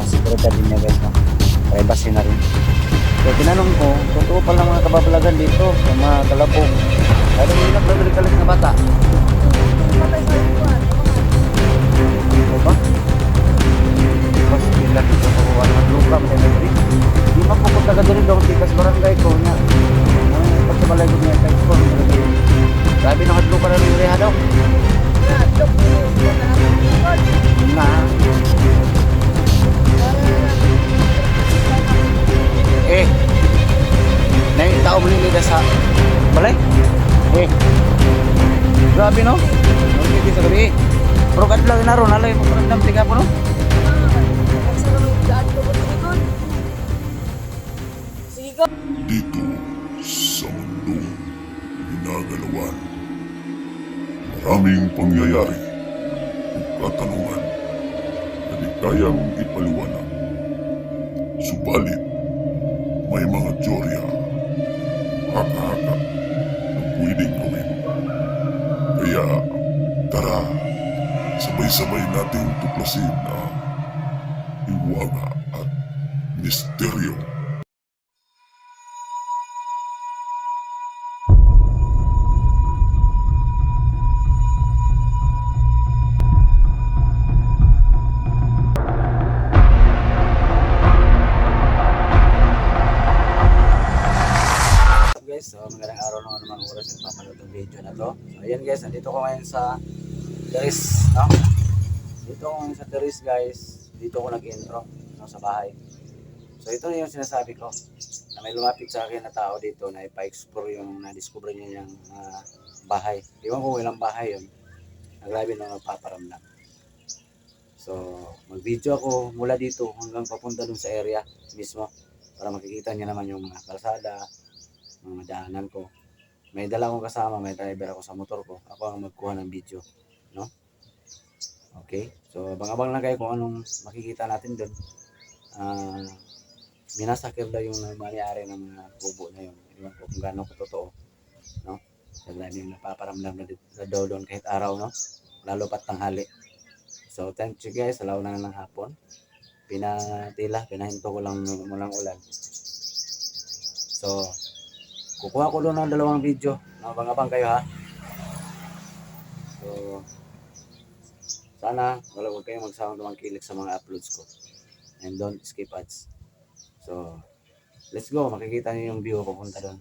seguridad din niya guys, no? Privacy na rin. So tinanong ko, totoo pala mga kababalagan dito sa mga kalabong. Lalo yung nagbabalik-alik na bata. Ano ba? Mas bilang ito kakuha ng lupa, may nagri. Di mapupunta ka din doon, tikas barangay ko niya. Pagkabalay ko niya, thanks for grabe nakadlo ka na rin reha daw. Na. Na yung tao malilida sa balay. Grabe no? Hindi sa gabi. Pero kadlaw na ron, alay mo parang damtiga po no? Dito sa mundo ginagalawan, maraming pangyayari at katanungan na di kayang ipaliwanag. Subalit, may mga teorya, haka-haka na pwedeng gawin. Kaya, tara, sabay-sabay nating tuklasin ang hiwaga at misteryo. So magandang araw naman mga oras yung papanood ng video na to. So ayan guys, nandito ko ngayon sa Teres, no? Dito ko ngayon sa Teres guys. Dito ko nag-intro, no, sa bahay. So ito yung sinasabi ko na may lumapit sa akin na tao dito na ipa-explore yung na-discover niya yung bahay. Iwan ko ilang bahay yun. Grabe na nagpaparamdam. So mag-video ako mula dito hanggang papunta dun sa area mismo para makikita niya naman yung mga kalsada, mga daanan ko. May dala akong kasama, may driver ako sa motor ko. Ako ang magkuha ng video, no? Okay, so abang-abang lang kayo kung anong makikita natin doon. Minasakir daw yung nangyari ng mga kubo na yun. Iwan ko kung gano'n ko totoo, no? Sabi yung napaparamdam na daw doon kahit araw, no? Lalo pat tanghali. So thank you guys, alaw na ng hapon. Pinahinto ko lang mulang ulan. So kukuha ko doon ng dalawang video. Abang-abang kayo ha. So, sana huwag kayong magsawang tumangkilik sa mga uploads ko. And don't skip ads. So, let's go. Makikita niyo yung view papunta doon.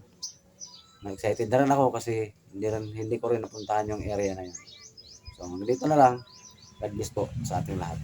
Na-excited na rin ako kasi hindi ko rin napuntahan yung area na yun. So, dito na lang. God bless po sa ating lahat.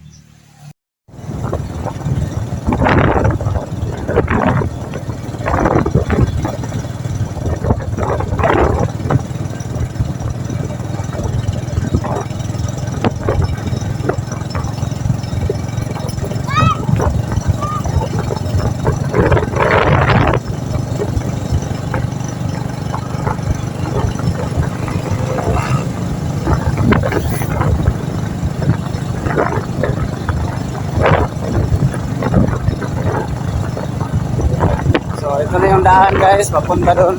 Ito na yung daan guys, papunta doon.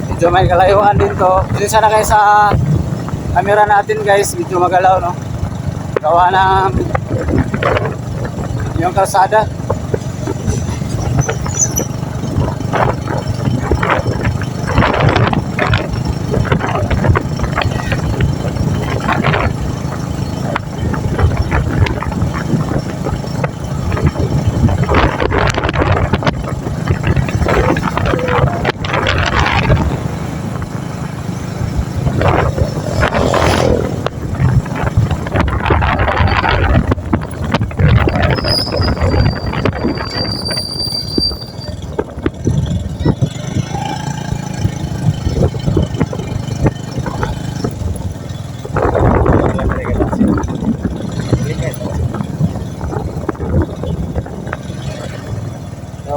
Medyo may kalayuan din to. Pasensya na kayo sa camera natin guys, medyo magalaw no. Gawa ng yung kalsada.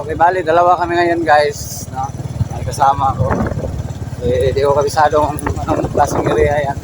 Okay, bali, dalawa kami ngayon guys, no? May kasama ko. Hindi ko kabisado kung anong klaseng area yan.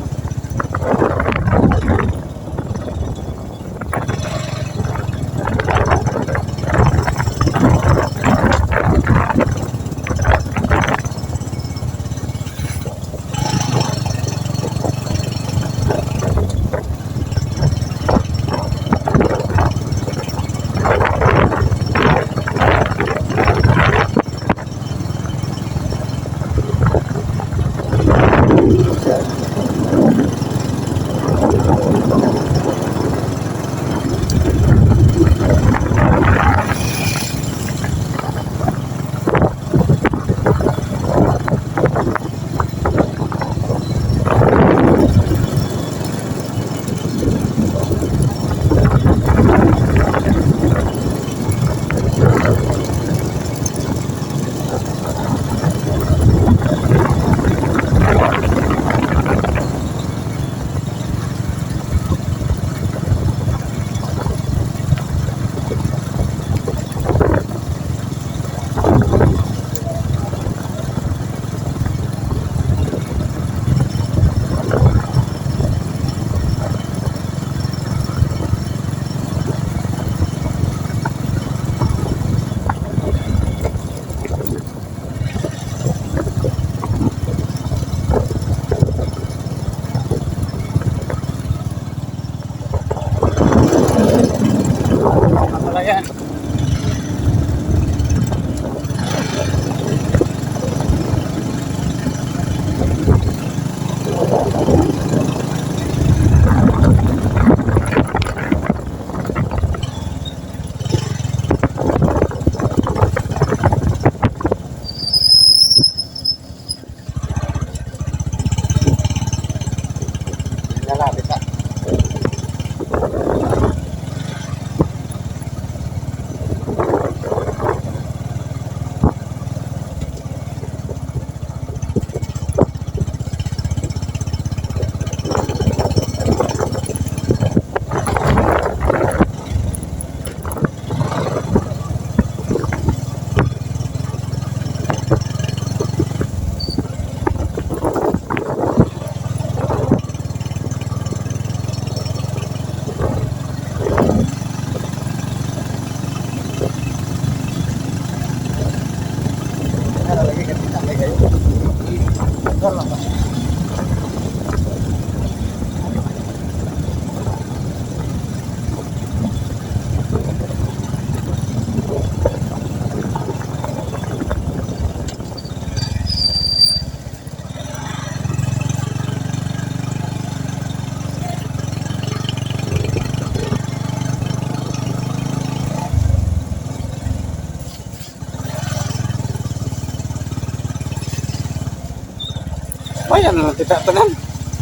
Bayan na kita tanan.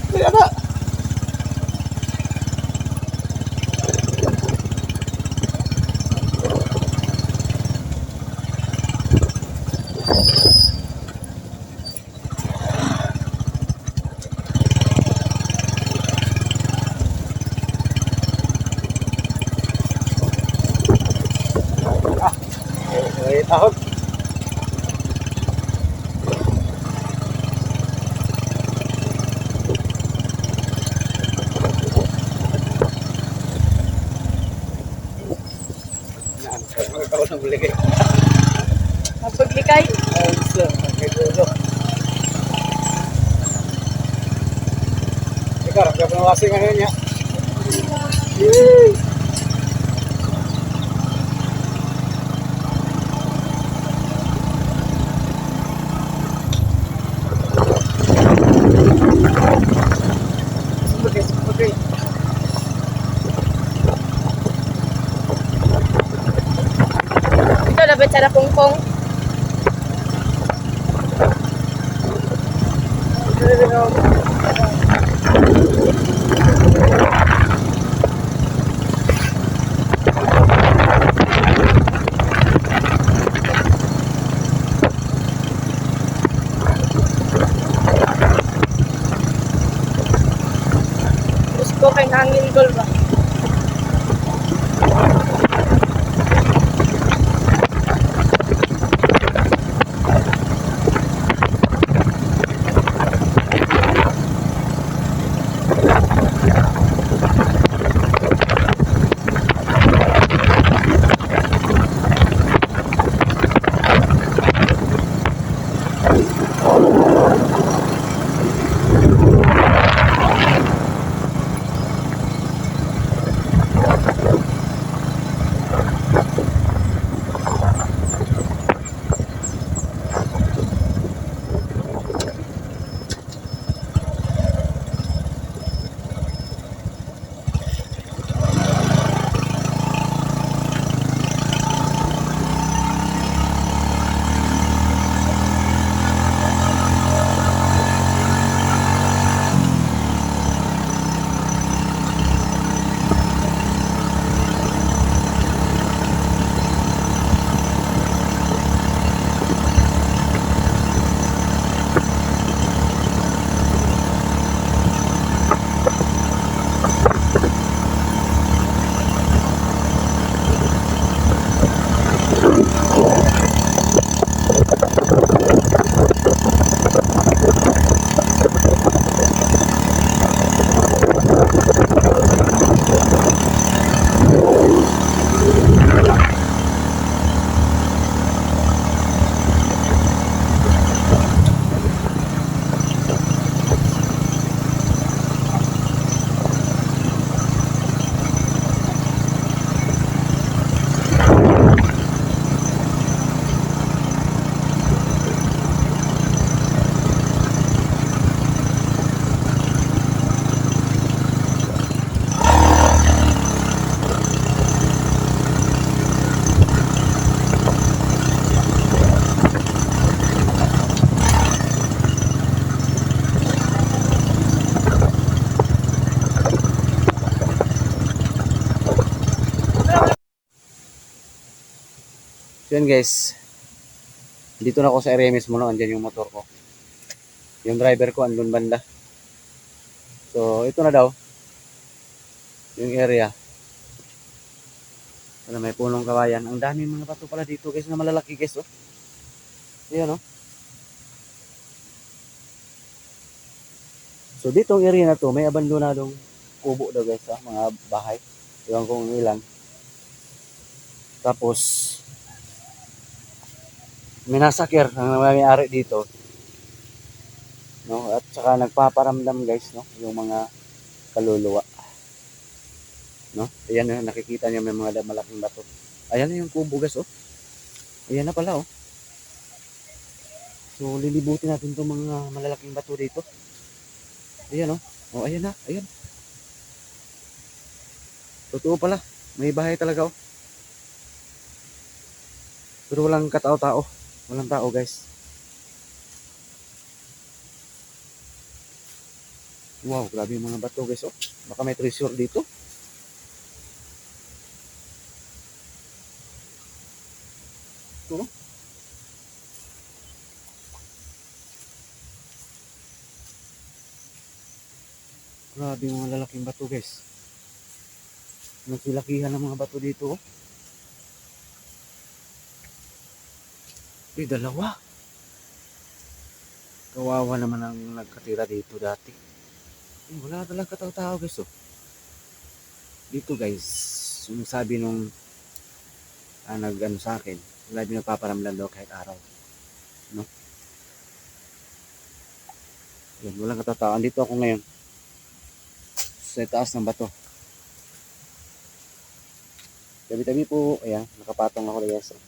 Di ada. Tahun. Kau nak boleh ke? Mapaglikay. Ay, sir, magkigulo. Ikaw, ramdam na wasing ano niya. Okay. Ito dapat cara pungpong. Gusto ko kay nangin gol ba? So yun guys, dito na ako sa area mismo, no? Andyan yung motor ko. Yung driver ko andun banda. So ito na daw yung area. Ano, may punong kawayan. Ang dami mga bato pala dito guys na malalaki guys. Oh. Ayan oh. So dito ang area na to, may abandonadong kubo daw guys, mga bahay. Iwan kong ilan. Tapos may nasakir ang may-ari dito no? At saka nagpaparamdam guys, no? Yung mga kaluluwa, no? Ayan na, nakikita niyo may mga malaking bato. Ayan na yung kubo guys, oh. Ayan na pala, oh. So, lilibutin natin itong mga malalaking bato dito. Ayan, oh. Oh, ayan na, ayan. Totoo pala, may bahay talaga, oh. Pero walang katao-tao. Walang tao, guys. Wow, grabe yung mga bato, guys, oh. Baka may treasure dito. Ito, oh. Grabe yung mga lalaking bato, guys. Nagsilakihan ng mga bato dito, oh. Dalawa. Kawawa naman ang nagkatira dito dati. Wala talagang katao-tao, guys, oh. Dito, guys, yung sabi nung nag-ano sa akin, wala din nagpaparamdam daw kahit araw, no? Yan, walang katao-tao. Andito ako ngayon sa taas ng bato. Tabi-tabi po, ayan, nakapatong ako, guys, oh.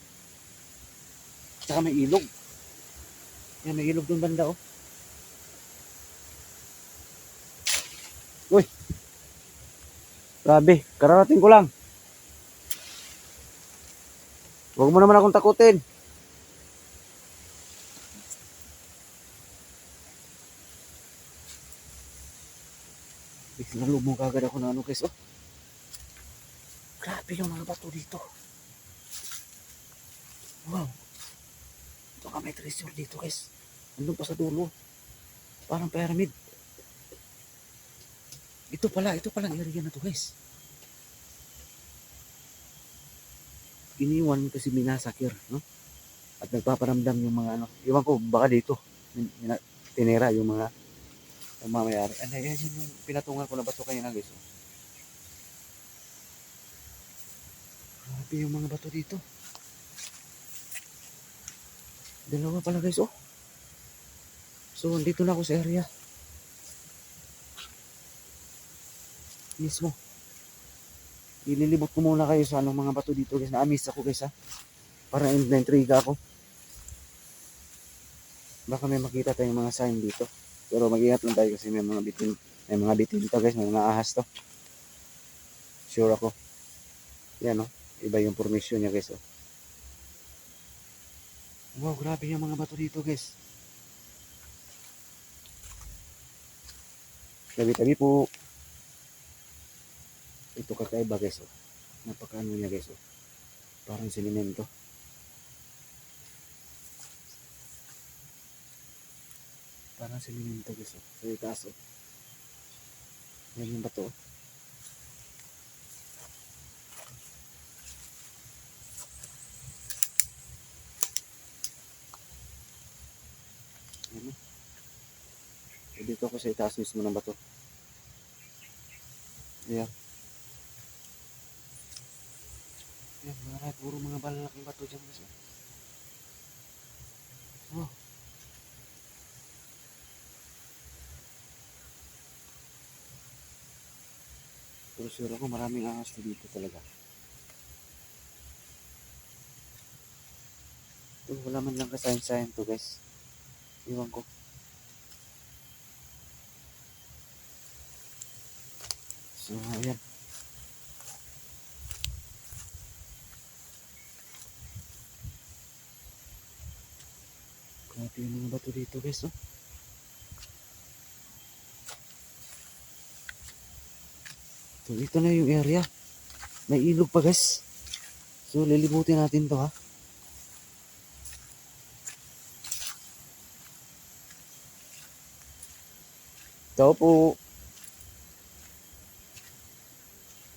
Tsaka may ilog. Yan, may ilog dun banda, oh. Uy! Grabe, kararating ko lang. Huwag mo naman akong takutin. Sinalubong kagad ako na ano, guys, oh. Grabe yung mga bato dito. Wow. Ito ka, may treasure dito, guys. Andun pa sa dulo. Parang pyramid. Ito pala ang area na to, guys. Iniwan kasi minasakir, no? At nagpaparamdam yung mga ano. Iwan ko, baka dito. Tinira yung mga mamayari. Ano, yan yung pinatungan ko na bato kanina, guys. Oh. Grabe yung mga bato dito. Dalawa pala, guys, oh. So, andito na ako sa area. Mismo. Ililibot ko muna kayo sa anong mga bato dito, guys. Na-amiss ako, guys, ha. Para na-intriga ako. Baka may makita tayong mga sign dito. Pero mag-ingat lang tayo kasi may mga bitin. May mga bitin to, guys. May mga ahas to. Sure ako. Yan, oh. Iba yung formation niya, guys, oh. Wow, grabe yung mga bato dito, guys. Tabi-tabi po. Ito kakaiba, guys, oh. Napakaano niya, guys, oh. Parang sinemento. Parang sinemento, guys, oh. Sa itaas, oh. Yan yung bato, oh. Yan, oh. So, dito ako sa itaas mismo ng bato. Ayan. Yan, marami, puro mga malalaking bato dyan, guys, oh. Oh. Pero sure ako maraming ahas dito talaga. Ito, wala man lang kasayin-sayin to, guys. Iwan ko. So, ayan. Grabe yung mga bato dito, guys, oh. So, ito na yung area. May ilog pa, guys. So, lilibutin natin to, ha. Ito po.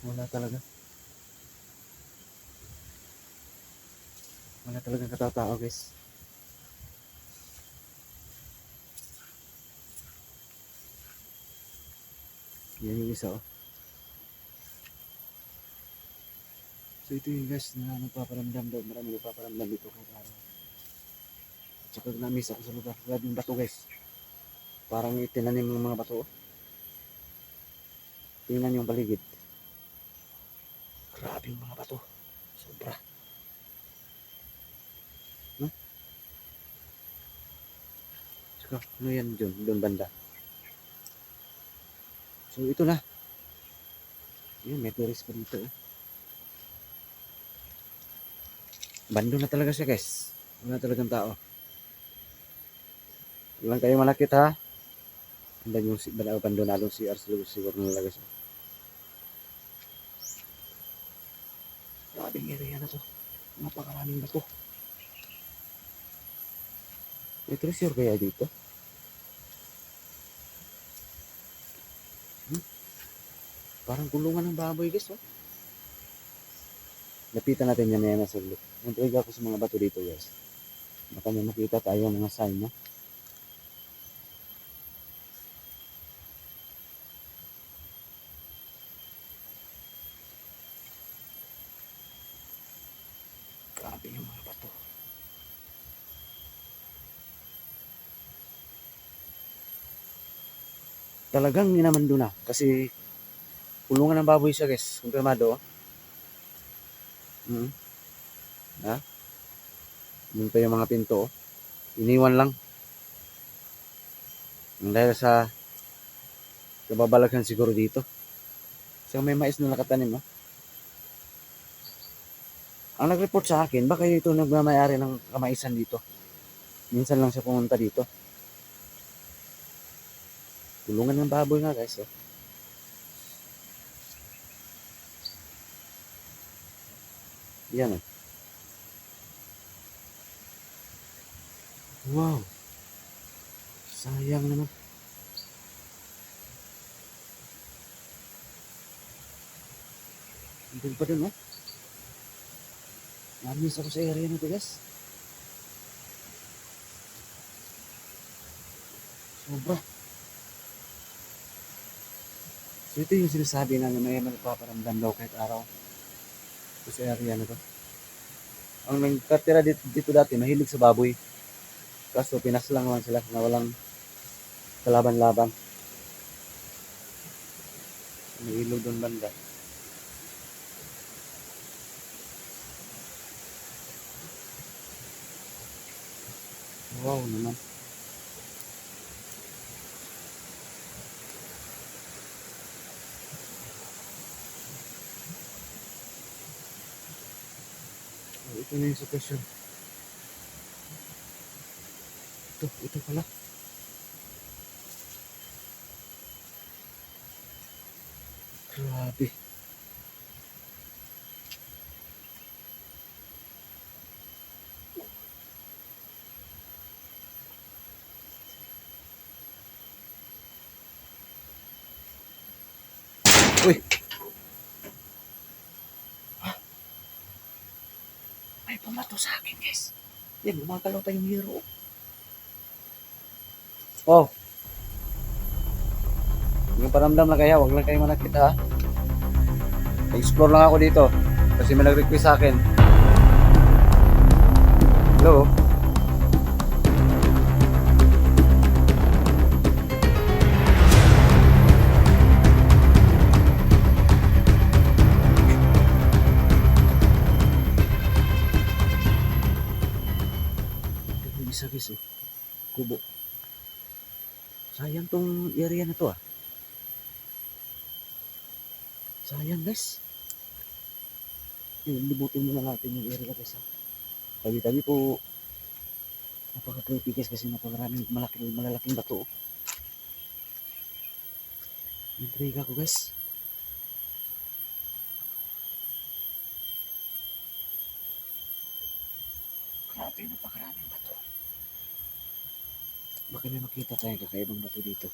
Wala talaga. Wala talagang katao-tao, guys. Yan yung isa, oh. So, ito yung guys na nagpaparamdam daw. Marami nagpaparamdam dito kahit araw. At saka na-miss ako sa lugar. Grabe yung bato, guys. Parang itinanim ng mga bato. Tingnan yung paligid. Grabe yung mga bato. Sobra. No? Tsaka, ano yan dun? Doon banda. So, ito na. Yun, may tourist pa dito. Bando na talaga siya, guys. Wala talagang tao. Walang kayo malakit, ha? Andan yung abandonadong CR siguro nalaga siya. Grabing area na to. Napakaraming bato. May treasure kaya dito? Parang kulungan ng baboy, guys, oh. Lapitan natin yan na saglit. Nag-try ako sa mga bato dito, guys. Baka may makita tayo mga sign, no? Grabe yung mga bato. Talagang minamando na. Kasi kulungan ng baboy siya, guys. Kumpirmado, oh. Ha? Yun pa yung mga pinto, oh. Iniwan lang. Dahil sa kababalagan siguro dito. So may mais na nakatanim, oh. Ang nag-report sa akin, baka ito nagmamayari ng kamaisan dito. Minsan lang siya pumunta dito. Kulungan ng baboy nga, guys, oh. Yan, oh. Wow. Sayang naman. Doon pa dun, oh. Namiss ako sa area nito, guys. Sobra. So ito yung sinasabi na may nagpaparamdam daw kahit araw. Ito sa area na to. Ang nagkatira dito dati, mahilig sa baboy. Kaso pinaslang lang sila na walang kalaban-laban. May ilog doon banda. Wow naman. Oh, ito na yung sitwasyon. Ito pala. Grabe. Uy! May pumato sa akin, guys. Yan, gumagalaw tayong hero. Oh. Yung paramdam na kaya, wag lang kayo manakit, ha. Explore lang ako dito. Kasi may nag-request sa akin. Hello? Isa, guys, oh. Kubo. Sayang tong area na to, ah. Sayang, guys. Libutin muna natin yung area, guys, ha. Tabi-tabi po. Napaka-creepy, guys, kasi napakaraming malalaking bato. Intriga ko, guys. Grabe, napakaraming bato. Baka may makita tayong kakaibang bato dito.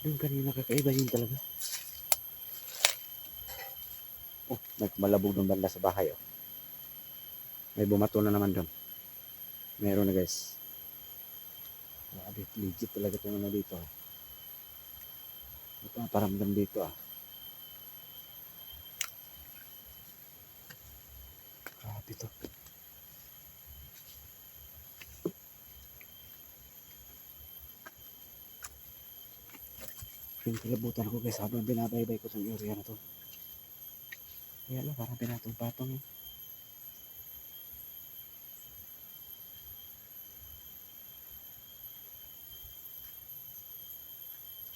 Doon kanina kakaiba yun talaga. Oh, malabog ng banda sa bahay, oh. May bumato na naman doon. Meron na, guys. Grabe, legit talaga itong ano dito, ah. Ito ang paramdam dito, ah. Grabe to. Pinakilabutan ako guys habang binabaybay ko sa area na to. Kaya lang parang pinatong-patong eh.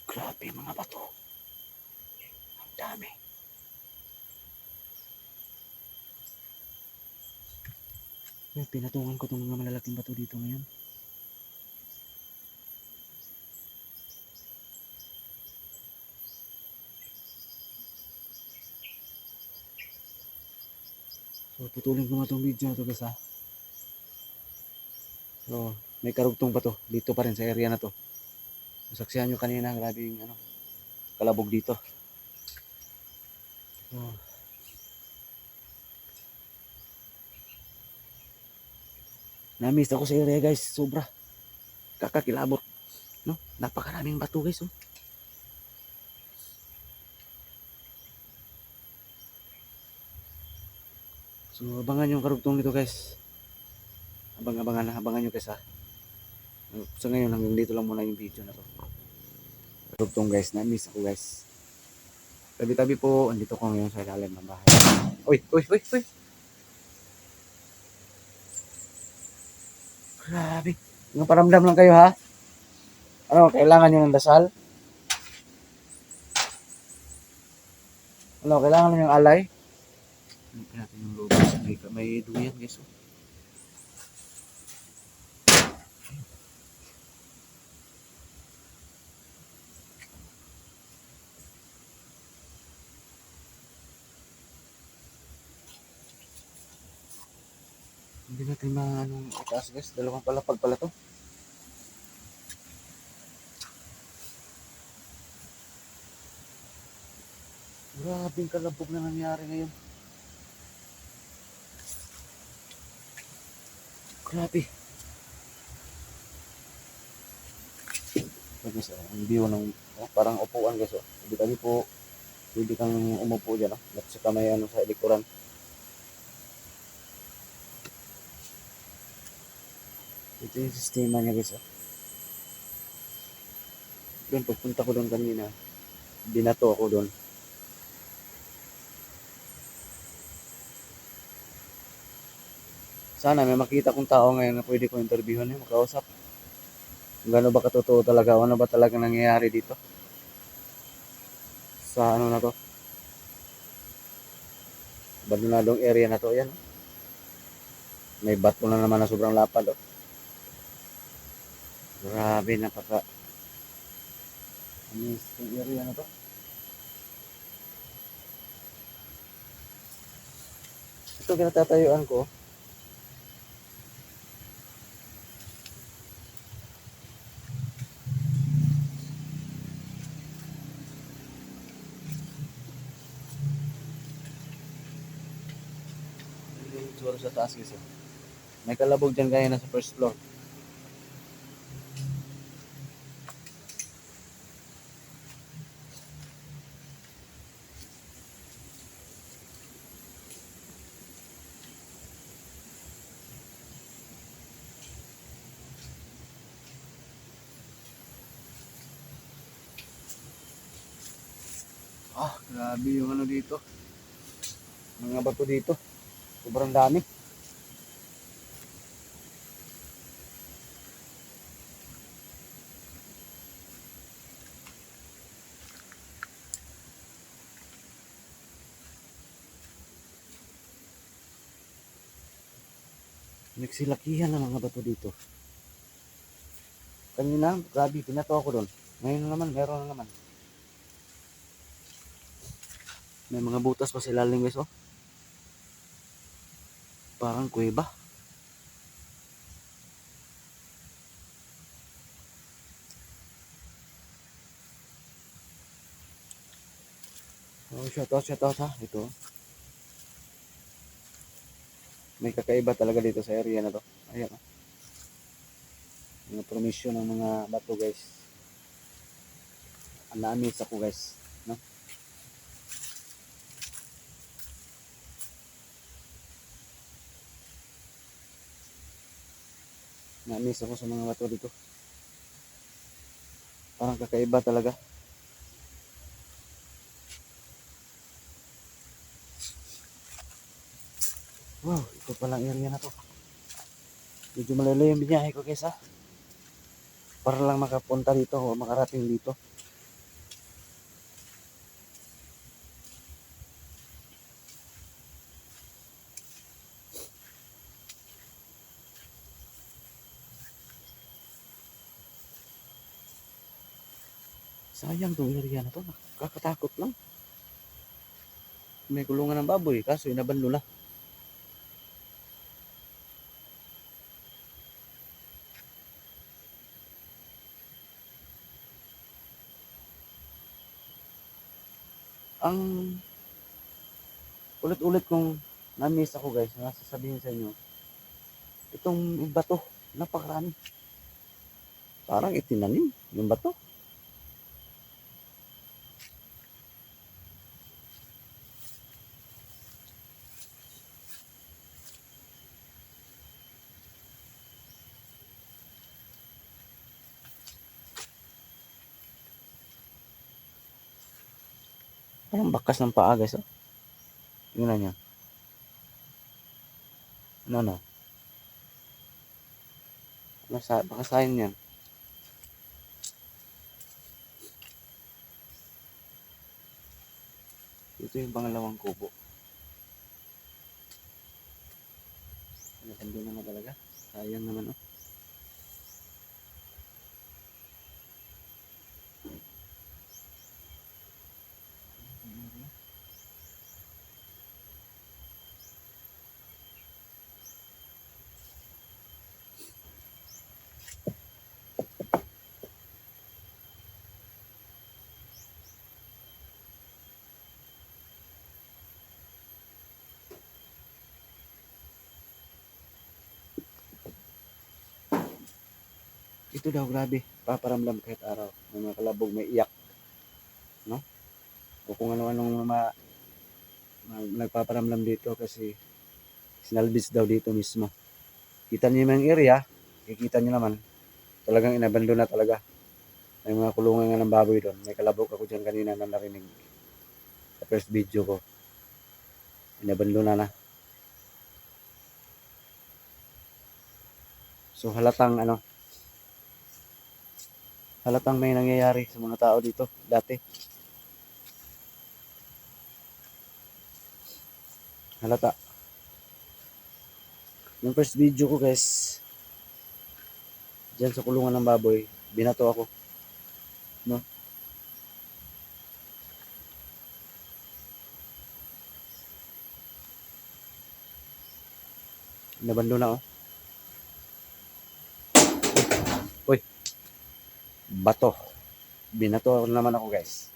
Grabe mga bato. Ang dami. Pinatungan ko itong mga malalaking bato dito ngayon. So putulin ko nga itong video na to guys ha. So may karugtong pa to. Dito pa rin sa area na to. Saksihan nyo kanina, grabe yung kalabog dito. So, na-miss ako sa area guys, sobra. Kakakilabot. No? Napakaraming bato guys. Oh. So abangan yung karugtong nito guys. Abangan nyo guys ha. So ngayon hanggang dito lang muna yung video na to. Karugtong guys, na-miss ako guys. Tabi-tabi po, andito ko ngayon sa ilalim ng bahay. Uy! Grabe. Yung paramdam lang kayo ha. Ano, kailangan nyo ng dasal? Ano, kailangan nyo ng alay? Hanapin natin yung logo. May duyan guys. Oh. Hindi natin anong itaas guys. Dalawang palapag pala to. Grabe yung kalabog na nangyari ngayon. Grabe. So guys, ang view ng parang upuan guys. Oh. Tabi-tabi po. Pwede kang umupo dyan. Oh. At saka may sa likuran. Ito yung sistema niya guys. Oh. Doon, pagpunta ko doon kanina. Binato ako doon. Sana may makita kong tao ngayon na pwede ko interviewin eh, makausap. Kung gano'n ba katotoo talaga, ano ba talaga nangyayari dito? Sa ano na to? Abandonadong area na to, yan. May bato na naman na sobrang lapad. Oh. Grabe, napaka... Ano yung area na to? Ito, kinatatayuan ko. Siguro sa taas guys. May kalabog dyan kaya na sa first floor. Grabe yung ano dito. Mga bato dito. Sobrang dami. Nagsilakihan ng mga bato dito. Kanina, grabe, pinato ako doon. Ngayon naman, meron na naman. May mga butas pa sa ilalim guys, oh. Parang kuweba. Oh, shout out ha. Ito. May kakaiba talaga dito sa area na to. Ayan, oh. Yung promisyon ng mga bato guys. Ang na-amaze ako guys. No? Na-miss ako sa mga bato dito. Parang kakaiba talaga. Wow, ito palang area na to. Medyo malayo yung binyahe ko kesa. Para lang makapunta dito o makarating dito. Sayang tong area na to. Nakakatakot lang. May kulungan ng baboy kaso inabando na. Ang ulit-ulit kong na-miss ako guys, nasasabihin sa inyo. Itong bato, napakarami. Parang itinanim yung bato. Parang bakas ng paa guys. Oh. Tingnan nyo. Ano? Baka sayang yan. Ito yung pangalawang kubo. Naganda naman talaga. Sayang naman oh. Ito daw grabe. Paparamdam kahit araw. May mga kalabog, may iyak. No? O kung ano-anong nagpaparamdam dito kasi sinalbis daw dito mismo. Kita niyo yung area, kikita niyo naman, talagang inabando na talaga. May mga kulungan nga ng baboy doon. May kalabog ako dyan kanina na narinig sa first video ko. Inabando na. So halatang may nangyayari sa mga tao dito dati. Halata. Yung first video ko guys, dyan sa kulungan ng baboy, binato ako. No? Nabando na oh. Uy. Bato. Binato naman ako guys.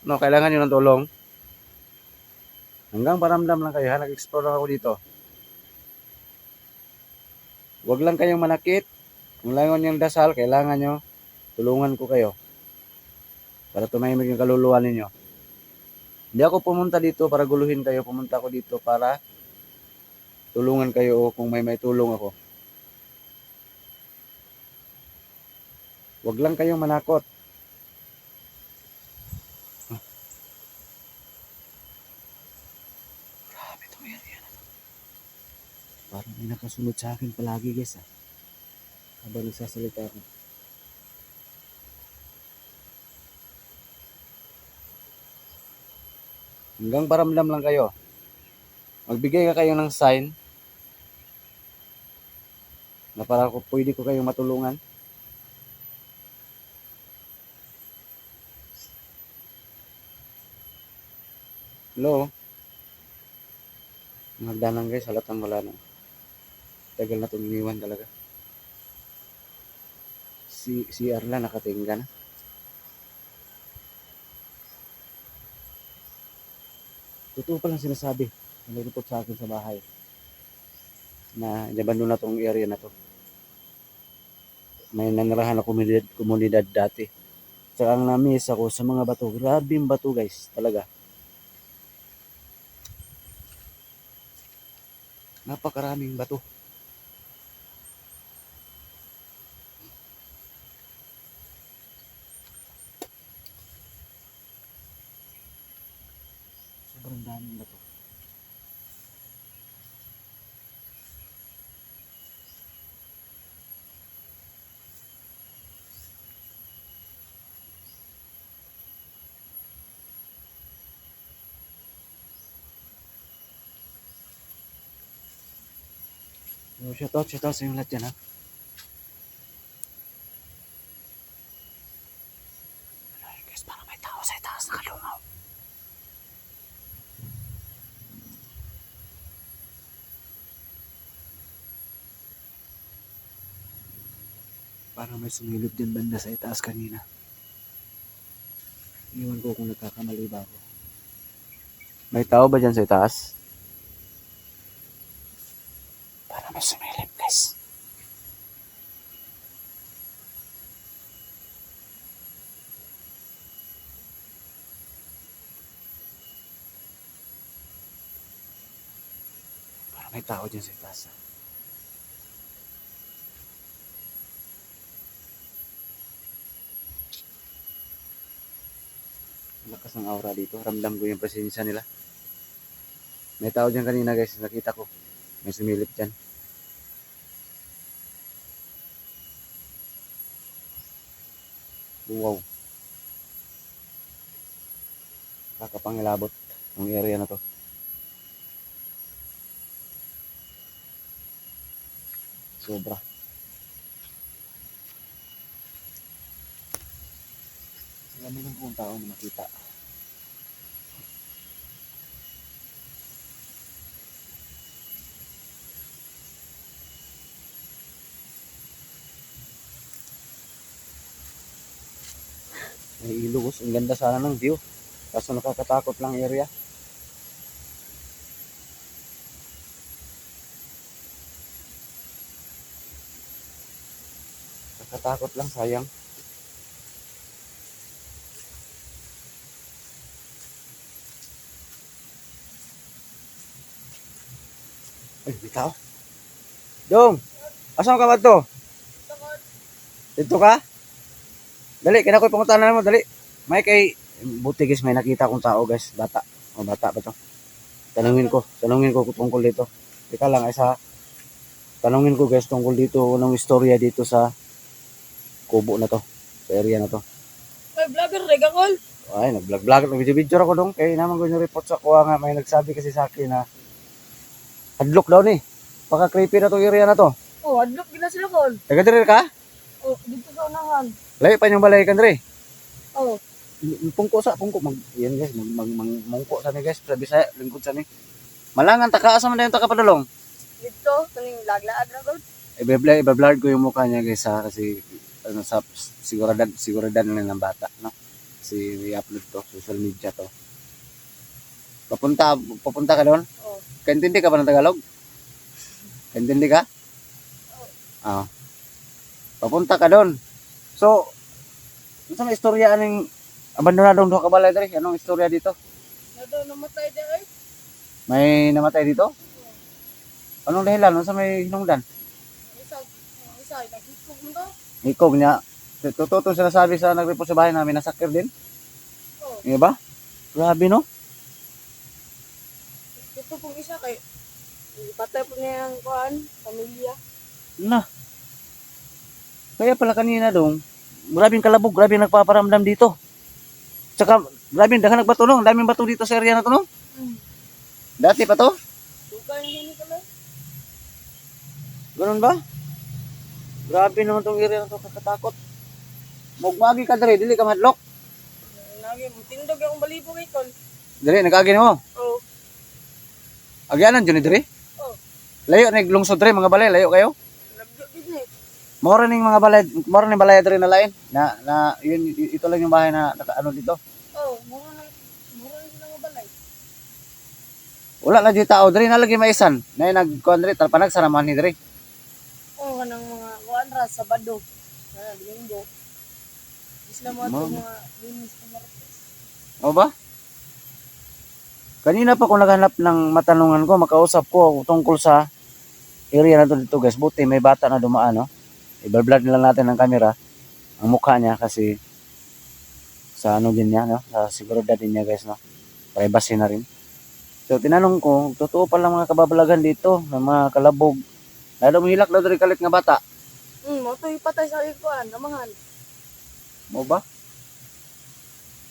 No, kailangan nyo ng tulong. Hanggang paramdam lang kayo ha. Nag-explore lang ako dito. Huwag lang kayong manakit. Kung langon yung dasal, kailangan nyo tulungan ko kayo. Para tumahimik yung kaluluwa ninyo. Hindi ako pumunta dito para guluhin kayo. Pumunta ako dito para tulungan kayo kung may tulong ako. Huwag lang kayong manakot. Grabe itong area na to. Parang may nakasunod sa akin palagi guys ha. Habang nagsasalita ako. Hanggang paramdam lang kayo. Magbigay ka kayo ng sign na para pwede ko kayong matulungan. Hello? Nagdanan guys, halatang wala na. Tagal na itong iniwan talaga. Si Arla nakatingga na. Totoo palang sinasabi. Nalilipot sa akin sa bahay. Na inabando na tong area na to. May nanirahan na komunidad dati. Saka ang na-miss ako sa mga bato. Grabing bato guys, talaga. Napakaraming bato. Sobrang daming bato. So, shoutout sa inyo lahat dyan, ha. Ay, guys, parang may tao sa itaas nakalungaw. Parang may sumilip din banda sa itaas kanina. Iwan ko kung nagkakamali ba ako. May tao ba dyan sa itaas? Parang may sumilip, guys. Parang may tao dyan sa itaas, ha. Lakas ng aura dito. Ramdam ko yung presensya nila. May tao dyan kanina, guys. Nakita ko. May sumilip dyan. Wow. Kakapangilabot ng area na to. Sobra. Alam mo lang kung tao na makita. May ilog. Ang ganda sana ng view. Kaso nakakatakot lang area. Nakakatakot lang, sayang. Ay, may tao. Dong! Asan ka ba to? Dito ka? Dali, kaya ako'y pangutanan mo, dali. May kay, buti guys, may nakita akong tao guys, bata. O bata ba to? Tanungin ko tungkol dito. Teka lang, tanungin ko guys tungkol dito, anong istorya dito sa kubo na to, sa area na to. Ay, vlogger, regakol. Ay, nag-vlog, nag-video ako dong. Kaya naman ko yung report sa kuha nga, may nagsabi kasi sa akin na hadlock daw ni. Baka creepy na to area na to. Oh, adlok gina sila kol. Taga-dire ka? Oh, dito sa unahan. Layo pa yung balay kandre. Oh, Pungko yan guys, mungko sa ni guys, sa Bisaya, lingkod sa ni. Malangan taka asa man dayon taka padulong. dito, kaning laglaad na kol. I-blur ko yung mukha niya guys ha, kasi ano sa siguradad na ng bata, no. Kasi i-upload to social media to. Papunta ka doon? Oh, Kaintindi ka ba ng Tagalog? Kaintindi ka? Ah. Papunta ka doon. So, ano sa istorya aning abandonadong duha ka balay diri? Anong istorya dito? na daw namatay di ay. May namatay dito? Anong dahilan? Ano sa may hinungdan? Isa, nagikog mo to. Ikog niya. Totoo itong sinasabi sa nag-report sa bahay namin, nasakir din. Oh, Di ba? Grabe no? ito pong isa kay patay po niya ang kuan, pamilya. Na. Kaya pala kanina dong, grabing kalabog, grabing nagpaparamdam dito. Tsaka, grabing dahan nagbato no, daming bato dito sa area na to no. Dati pa to? Dugan gini kala. Ganun ba? Grabe naman tong area na to, kakatakot. Magmagi ka dali, dili ka madlok. Nagi tindog akong balibo kay kol. Dali, nag-agi mo. Oh, Agyanan, dyan diri. oh, Layo, naglungsod diri, mga balay, layo kayo. lagyo gid ni. Mora ning mga balay, mora ning balay diri na lain. Na yun, ito lang yung bahay na nakaano dito. Oh, mura na sila nga balay. Wala na di tao diri, nalagi maisan. Na nagkuan diri, talpanag sa naman ni diri. Oh, kanang mga kuan ra Sabado. Linggo. Isla mo ato Mama. mga linis na Martes. O ba? Kanina pa ako naghanap ng matanungan ko, makausap ko tungkol sa area na to dito guys. Buti may bata na dumaan, no? I-blur na lang natin ng camera ang mukha niya kasi sa ano din niya, no? Sa seguridad din niya guys, no? Privacy na rin. So tinanong ko, totoo pala mga kababalagan dito, ng mga kalabog. Lalo mahilak daw diri kalit nga bata. Mo to ipatay sa ikuan, gamangan. Mo ba?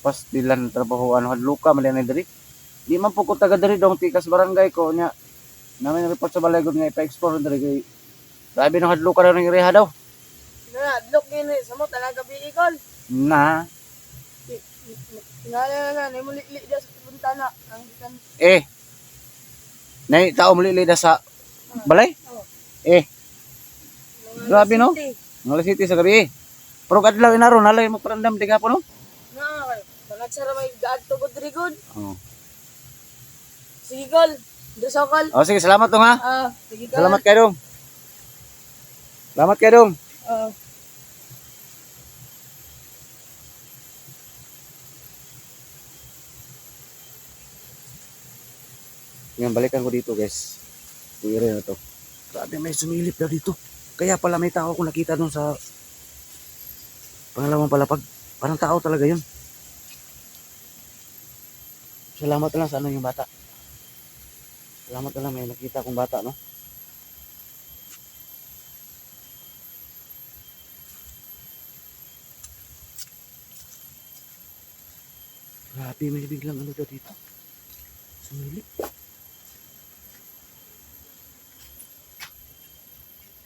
Pas dilan trabahoan hadluka man ni diri. Di man po ko taga diri dong tikas barangay ko nya. Namin report sa balay gud nga ipa-explore diri kay grabe nang hadluka daw ng ireha daw. Na, look gini sa mo talaga biikol. Na Tingala na ni mo liklik dia sa buntana ang ikan. nay tao muli sa balay. Oh. Eh, Mga Grabe, no? city. Mga city sa gabi. Pero kadlaw inaro nalay mo parandam di gapon no. Na, mga sara may gaad to good rigod. Oh. Sige kol. Dusokol. Oh sige, salamat dong ha. Sige kol. Salamat kayo dong. Salamat kayo dong. Ah. Yan, balikan ko dito guys. Yung area na to. Grabe may sumilip daw dito. Kaya pala may tao ko nakita dun sa pangalawang palapag. Parang tao talaga yun. Salamat na lang sa ano yung bata. Salamat na lang may nakita kong bata, no? Grabe may biglang ano daw dito. Sumilip.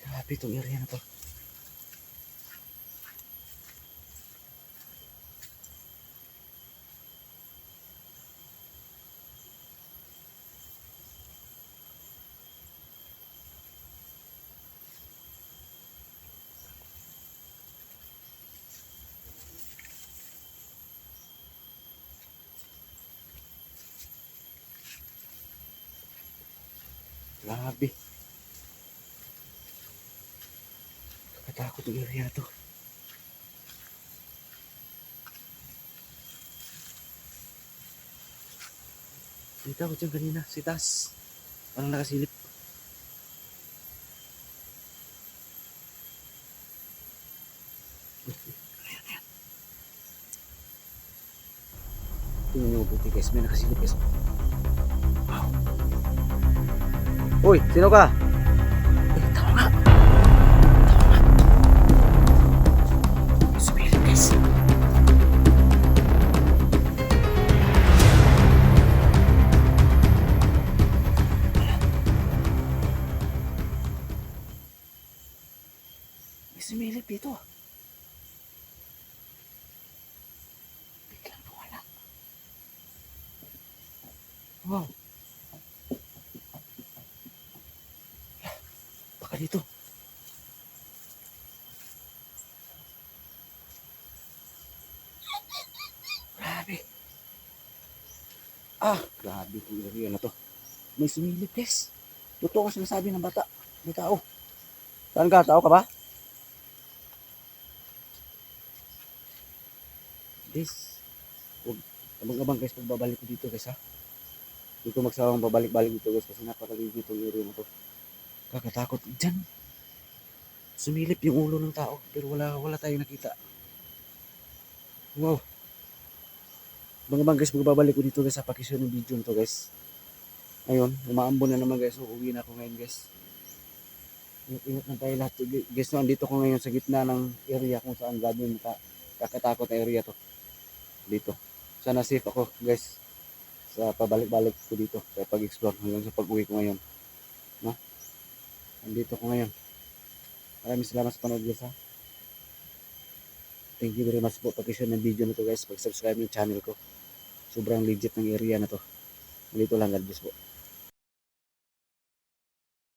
Grabe itong area na to. Grabe. Kakatakot yung area na to. Dito ako dyan kanina, si Tas. Parang nakasilip. Tingnan nyo mabuti guys, may nakasilip guys. Wow. Uy, sino ka? Uy, tao nga. Tao nga. May sumilip guys. May sumilip dito. Biglang nawala. Wow. Baka dito. Grabe. Grabe itong area na to. May sumilip guys. Totoo ang sinasabi ng bata. May tao. Saan ka? Tao ka ba? Guys, huwag abang-abang guys pagbabalik ko dito guys ha. Hindi ko magsawang babalik-balik dito guys kasi napakaligo itong area na to. Kakatakot dyan. Sumilip yung ulo ng tao pero wala tayong nakita. Wow. Abang-abang guys pagbabalik ko dito guys sa pakisyon ng video nito guys. Ayun, umaambon na naman guys. So, uwi na ako ngayon guys. Ingat na tayo lahat guys. No, andito ko ngayon sa gitna ng area kung saan grabe yung kakatakot na area to. Dito. Sana safe ako guys sa pabalik-balik ko dito sa pag-explore hanggang sa pag-uwi ko ngayon. No? Andito ko ngayon. Maraming salamat sa panood guys ha. Thank you very much po pag-share ng video na to guys. Pag-subscribe ng channel ko. Sobrang legit ng area na to. Dito lang, God bless po.